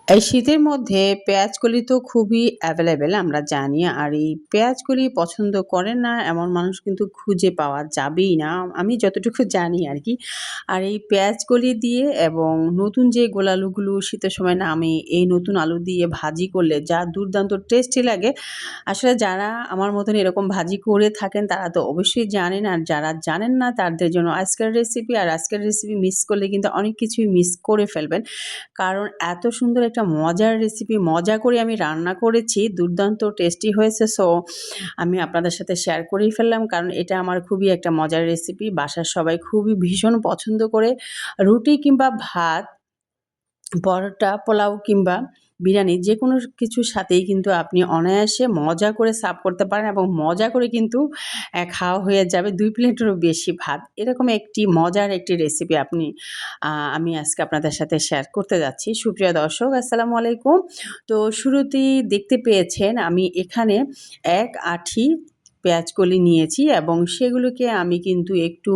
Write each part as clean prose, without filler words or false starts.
এই শীতের মধ্যে পেঁয়াজকলি তো খুবই অ্যাভেলেবেল আমরা জানি। আর এই পেঁয়াজকলি পছন্দ করে না এমন মানুষ কিন্তু খুঁজে পাওয়া যাবেই না। আমি যতটুকু জানি আরকি। আর এই পেঁয়াজকলি দিয়ে এবং নতুন যে গোল আলুগুলো শীতের সময় নামে, এই নতুন আলু দিয়ে ভাজি করলে যা দুর্দান্ত টেস্টি লাগে। আসলে যারা আমার মতন এরকম ভাজি করে থাকেন তারা তো অবশ্যই জানেন। আর যারা জানেন না তাদের জন্য আজকের রেসিপি। আর আজকের রেসিপি মিস করলে কিন্তু অনেক কিছুই মিস করে ফেলবেন। কারণ এত সুন্দর একটা মজার রেসিপি মজা করে আমি রান্না করেছি। দুর্দান্ত টেস্টি হয়েছে। সো আমি আপনাদের সাথে শেয়ার করেই ফেললাম। কারণ এটা আমার খুবই একটা মজার রেসিপি। বাসার সবাই খুবই ভীষণ পছন্দ করে। রুটি কিংবা ভাত, পরোটা, পোলাও কিংবা বিরিয়ানি যেকোনো কিছুর সাথেই কিন্তু আপনি অনায়াসে মজা করে সার্ভ করতে পারেন এবং মজা করে কিন্তু খাওয়া হয়ে যাবে ২ প্লেটেরও বেশি ভাত। এরকম একটি মজার একটি রেসিপি আমি আজকে আপনাদের সাথে শেয়ার করতে যাচ্ছি। সুপ্রিয় দর্শক, আসসালামু আলাইকুম। তো শুরুতেই দেখতে পেয়েছেন আমি এখানে ১ আঁটি পেঁয়াজকলি নিয়েছি এবং সেগুলোকে আমি কিন্তু একটু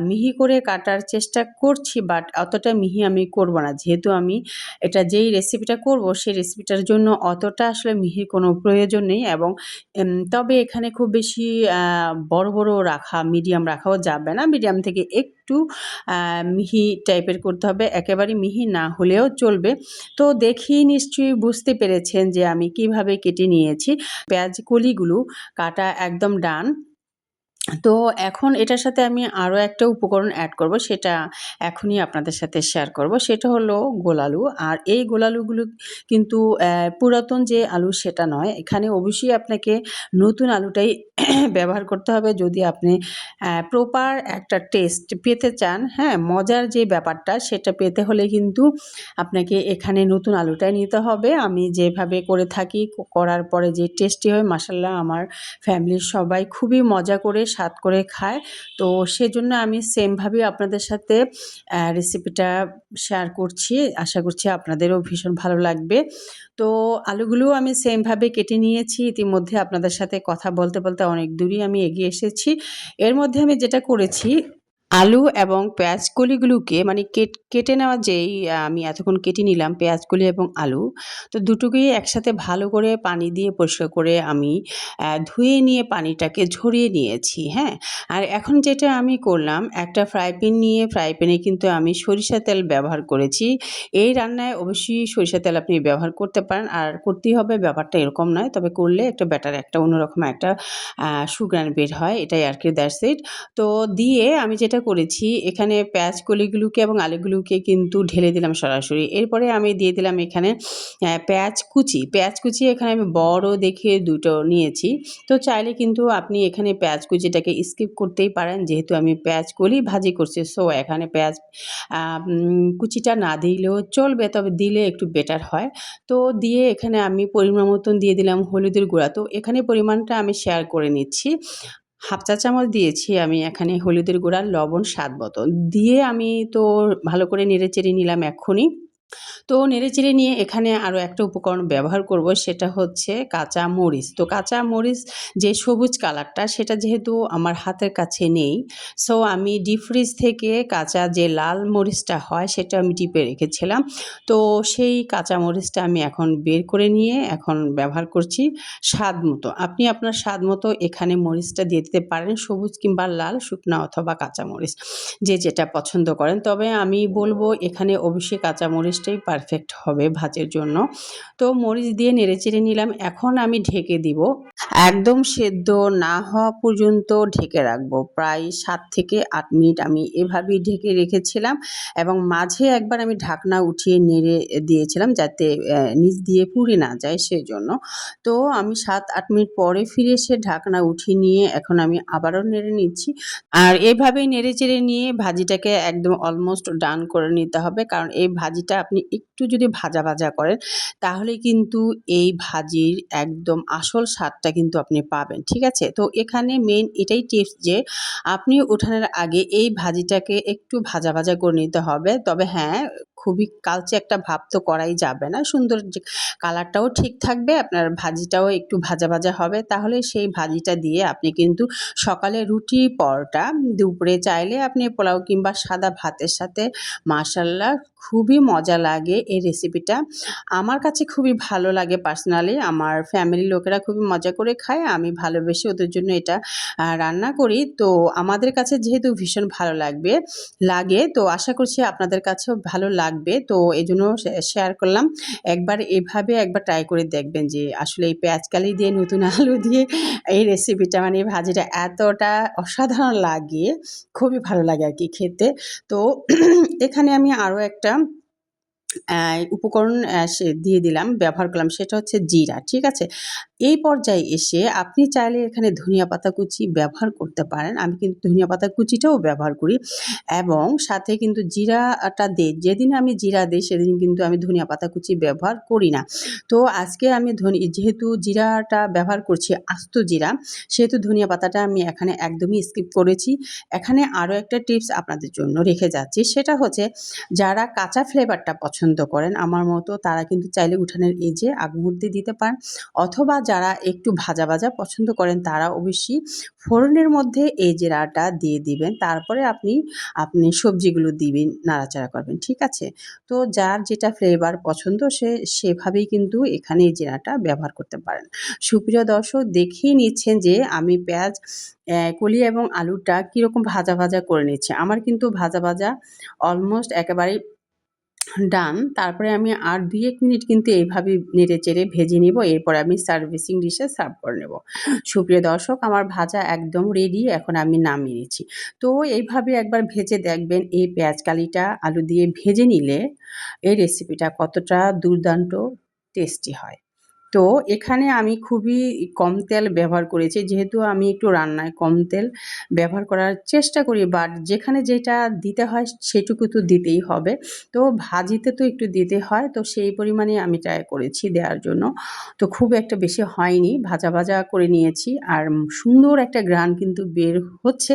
মিহি করে কাটার চেষ্টা করছি, বাট অতটা মিহি আমি করব না। যেহেতু আমি এটা যেই রেসিপিটা করব সেই রেসিপিটার জন্য অতটা আসলে মিহির কোনো প্রয়োজন নেই এবং তবে এখানে খুব বেশি বড় মিডিয়াম রাখাও যাবে না। মিডিয়াম থেকে একটু মিহি টাইপের করতে হবে। একেবারে মিহি না হলেও চলবে। তো দেখেই নিশ্চয়ই বুঝতে পেরেছেন যে আমি কিভাবে কেটে নিয়েছি। পেঁয়াজ কলিগুলো কাটা একদম ডান। তো এখন এটার সাথে আমি আরও একটা উপকরণ অ্যাড করব, সেটা এখনই আপনাদের সাথে শেয়ার করব। সেটা হলো গোল আলু। আর এই গোল আলুগুলো কিন্তু পুরাতন যে আলু সেটা নয়। এখানে অবশ্যই আপনাকে নতুন আলুটাই ব্যবহার করতে হবে যদি আপনি প্রপার একটা টেস্ট পেতে চান, হ্যাঁ? মজার যে ব্যাপারটা সেটা পেতে হলে কিন্তু আপনাকে এখানে নতুন আলুটাই নিতে হবে। আমি যেভাবে করে থাকি, করার পরে যে টেস্টি হয় মাশাআল্লাহ আমার ফ্যামিলির সবাই খুবই মজা করে স্বাদ করে খায়। তো সেজন্য আমি সেমভাবে আপনাদের সাথে রেসিপিটা শেয়ার করছি। আশা করছি আপনাদেরও ভীষণ ভালো লাগবে। তো আলুগুলোও আমি সেমভাবে কেটে নিয়েছি। ইতিমধ্যে আপনাদের সাথে কথা বলতে অনেক দূরই আমি এগিয়ে এসেছি। এর মধ্যে আমি যেটা করেছি, আলু এবং পেঁয়াজ কলিগুলোকে মানে কেটে নেওয়া যেই আমি এতক্ষণ কেটে নিলাম পেঁয়াজকলি এবং আলু। তো দুটোকেই একসাথে ভালো করে পানি দিয়ে পরিষ্কার করে আমি ধুয়ে নিয়ে পানিটাকে ঝরিয়ে নিয়েছি, হ্যাঁ? আর এখন যেটা আমি করলাম, একটা ফ্রাই প্যান নিয়ে ফ্রাই প্যানে কিন্তু আমি সরিষার তেল ব্যবহার করেছি। এই রান্নায় অবশ্যই সরিষার তেল আপনি ব্যবহার করতে পারেন। আর করতেই হবে ব্যাপারটা এরকম নয়। তবে করলে একটা বেটার একটা অন্যরকম একটা সুঘ্রাণ বের হয়। এটাই আরকি, দ্যাটস ইট। তো দিয়ে আমি যেটা করেছি এখানে পেঁয়াজ কলিগুলোকে এবং আলুগুলোকে কিন্তু ঢেলে দিলাম সরাসরি। এরপরে আমি দিয়ে দিলাম এখানে পেঁয়াজ কুচি এখানে আমি বড় দেখে ২ টো নিয়েছি। তো চাইলে কিন্তু আপনি এখানে পেঁয়াজ কুচিটাকে স্কিপ করতেই পারেন। যেহেতু আমি পেঁয়াজ কলি ভাজি করছি, সো এখানে পেঁয়াজ কুচিটা না দিলেও চলবে, তবে দিলে একটু বেটার হয়। তো দিয়ে এখানে আমি পরিমাণ মতন দিয়ে দিলাম হলুদের গুঁড়া। তো এখানে পরিমাণটা আমি শেয়ার করে নিচ্ছি। ১/২ চা চামচ দিয়েছি আমি এখানে হলুদের গুঁড়া, লবণ স্বাদ মতো। দিয়ে আমি তো ভালো করে নেড়েচেড়ে নিলাম এক্ষুনি। তো নেড়েচেড়ে নিয়ে এখানে আরও একটা উপকরণ ব্যবহার করব, সেটা হচ্ছে কাঁচা মরিচ। তো কাঁচা মরিচ যে সবুজ কালারটা সেটা যেহেতু আমার হাতের কাছে নেই, সো আমি ডিপ ফ্রিজ থেকে কাঁচা যে লাল মরিচটা হয় সেটা আমি ডিপে রেখেছিলাম। তো সেই কাঁচা মরিচটা আমি এখন বের করে নিয়ে এখন ব্যবহার করছি স্বাদ মতো। আপনি আপনার স্বাদ মতো এখানে মরিচটা দিয়ে দিতে পারেন, সবুজ কিংবা লাল, শুকনা অথবা কাঁচা মরিচ, যে যেটা পছন্দ করেন। তবে আমি বলব এখানে অবশ্যই কাঁচা মরিচটাই পারফেক্ট হবে ভাতের জন্য। তো মরিচ দিয়ে নেড়েচেড়ে নিলাম। এখন আমি ঢেকে দিব। একদম সেদ্ধ না হওয়া পর্যন্ত ঢেকে রাখবো। প্রায় ৭ থেকে ৮ মিনিট আমি এভাবেই ঢেকে রেখেছিলাম এবং মাঝে একবার আমি ঢাকনা উঠিয়ে নেড়ে দিয়েছিলাম যাতে নিচ দিয়ে পুড়ে না যায় সেজন্য। তো আমি ৭-৮ মিনিট পরে ফিরে এসে ঢাকনা উঠিয়ে নিয়ে এখন আমি আবারও নেড়ে নিচ্ছি। আর এভাবেই নেড়েচেড়ে নিয়ে ভাজিটাকে একদম অলমোস্ট ডান করে নিতে হবে। কারণ এই ভাজিটা আপনি একটু যদি ভাজা করেন তাহলে কিন্তু এই ভাজির একদম আসল স্বাদটা কিন্তু আপনি পাবেন। ঠিক আছে? তো এখানে মেইন এটাই টিপস যে আপনি ওঠানোর আগে এই ভাজিটাকে একটু ভাজা করে নিতে হবে। তবে হ্যাঁ, খুবই কালচে একটা ভাব তো করাই যাবে না। সুন্দর যে কালারটাও ঠিক থাকবে, আপনার ভাজিটাও একটু ভাজা, ভাজা হবে। তাহলে সেই ভাজিটা দিয়ে আপনি কিন্তু সকালে রুটি, পরোটা, দুপুরে চাইলে আপনি পোলাও কিংবা সাদা ভাতের সাথে মাশাআল্লাহ খুবই মজা লাগে এই রেসিপিটা। আমার কাছে খুবই ভালো লাগে পার্সোনালি। আমার ফ্যামিলির লোকেরা খুবই মজা করে খায়। আমি ভালোবেসে ওদের জন্য এটা রান্না করি। তো আমাদের কাছে যেহেতু ভীষণ ভালো লাগে, তো আশা করছি আপনাদের কাছেও ভালো লাগবে। তো এজন্য শেয়ার করলাম। একবার ট্রাই করে দেখবেন যে আসলে এই পেঁয়াজকালি দিয়ে নতুন আলু দিয়ে এই রেসিপিটা মানে ভাজিটা এতটা অসাধারণ লাগে, খুবই ভালো লাগে আরকি খেতে। তো এখানে আমি আরও একটা উপকরণ দিয়ে দিলাম, ব্যবহার করলাম, সেটা হচ্ছে জিরা। ঠিক আছে? এই পর্যায়ে এসে আপনি চাইলে এখানে ধনিয়া পাতা কুচি ব্যবহার করতে পারেন। আমি কিন্তু ধনিয়া পাতা কুচিটাও ব্যবহার করি এবং সাথে কিন্তু জিরাটা দেই। যেদিন আমি জিরা দেই সেদিন কিন্তু আমি ধনিয়া পাতা কুচি ব্যবহার করি না। তো আজকে আমি যেহেতু জিরাটা ব্যবহার করছি আস্ত জিরা, সেহেতু ধনিয়া পাতাটা আমি এখানে একদমই স্কিপ করেছি। এখানে আরও একটা টিপস আপনাদের জন্য রেখে যাচ্ছি, সেটা হচ্ছে যারা কাঁচা ফ্লেভারটা পছন্দ করেন আমার মতো, তারা কিন্তু চাইলে উঠানের এই যে আগ মুহূর্তে দিতে পারেন, অথবা যারা একটু ভাজা, ভাজা পছন্দ করেন তারা অবশ্যই ফোড়নের মধ্যে এই জিরাটা দিয়ে দিবেন। তারপরে আপনি সবজিগুলো দিবেন, নাড়াচাড়া করবেন। ঠিক আছে? তো যার যেটা ফ্লেভার পছন্দ সে সেভাবেই কিন্তু এখানে এই জিরাটা ব্যবহার করতে পারেন। সুপ্রিয় দর্শক, দেখেই নিচ্ছেন যে আমি পেঁয়াজ কলি এবং আলুটা কীরকম ভাজা, ভাজা করে নিচ্ছি। আমার কিন্তু ভাজা, ভাজা অলমোস্ট একেবারেই ডান। তারপরে আমি আর ২-১ মিনিট কিন্তু এইভাবে নেড়েচেড়ে ভেজে নিব। এরপরে আমি সার্ভিসিং ডিশে সার্ভ করে নেব। সুপ্রিয় দর্শক, আমার ভাজা একদম রেডি। এখন আমি নামিয়ে নিচ্ছি। তো এইভাবে একবার ভেজে দেখবেন এই পেঁয়াজকালিটা আলু দিয়ে ভেজে নিলে এই রেসিপিটা কতটা দুর্দান্ত টেস্টি হয়। তো এখানে আমি খুবই কম তেল ব্যবহার করেছি। যেহেতু আমি একটু রান্নায় কম তেল ব্যবহার করার চেষ্টা করি, বাট যেখানে যেটা দিতে হয় সেটুকু তো দিতেই হবে। তো ভাজিতে তো একটু দিতে হয়, তো সেই পরিমাণে আমি ট্রাই করেছি দেওয়ার জন্য। তো খুব একটা বেশি হয়নি, ভাজা, ভাজা করে নিয়েছি আর সুন্দর একটা ঘ্রাণ কিন্তু বের হচ্ছে।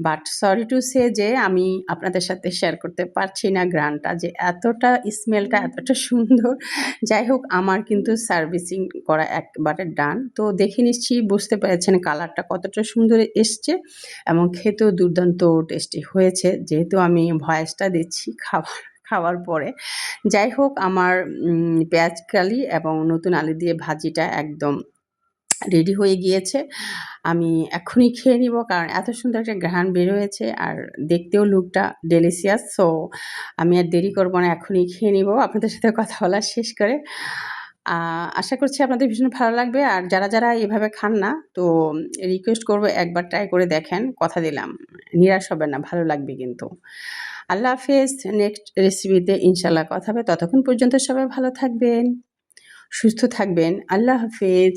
বাট সরি টু সে যে আমি আপনাদের সাথে শেয়ার করতে পারছি না ঘ্রাণটা, যে এতটা স্মেলটা এতটা সুন্দর। যাই হোক, আমার কিন্তু সার্ভিসিং করা একবারে ডান। তো দেখে নিশ্চয়ই বুঝতে পেরেছেন কালারটা কতটা সুন্দর এসছে এবং খেতেও দুর্দান্ত টেস্টি হয়েছে, যেহেতু আমি ভয়েসটা দিচ্ছি খাওয়ার পরে। যাই হোক, আমার পেঁয়াজকালি এবং নতুন আলু দিয়ে ভাজিটা একদম রেডি হয়ে গিয়েছে। আমি এক্ষুনি খেয়ে নিব, কারণ এত সুন্দর একটা ঘ্রাণ বের হয়েছে আর দেখতেও লুকটা ডেলিশিয়াস। সো আমি আর দেরি করব না, এখনই খেয়ে নিব আপনাদের সাথে কথা বলা শেষ করে। আশা করছি আপনাদের ভীষণ ভালো লাগবে। আর যারা এভাবে খান না, তো রিকোয়েস্ট করব একবার ট্রাই করে দেখেন। কথা দিলাম, নিরাশ হবেন না, ভালো লাগবে কিন্তু। আল্লাহ হাফেজ। নেক্সট রেসিপিতে ইনশাআল্লাহ কথা হবে। ততক্ষণ পর্যন্ত সবাই ভালো থাকবেন, সুস্থ থাকবেন। আল্লাহ হাফেজ।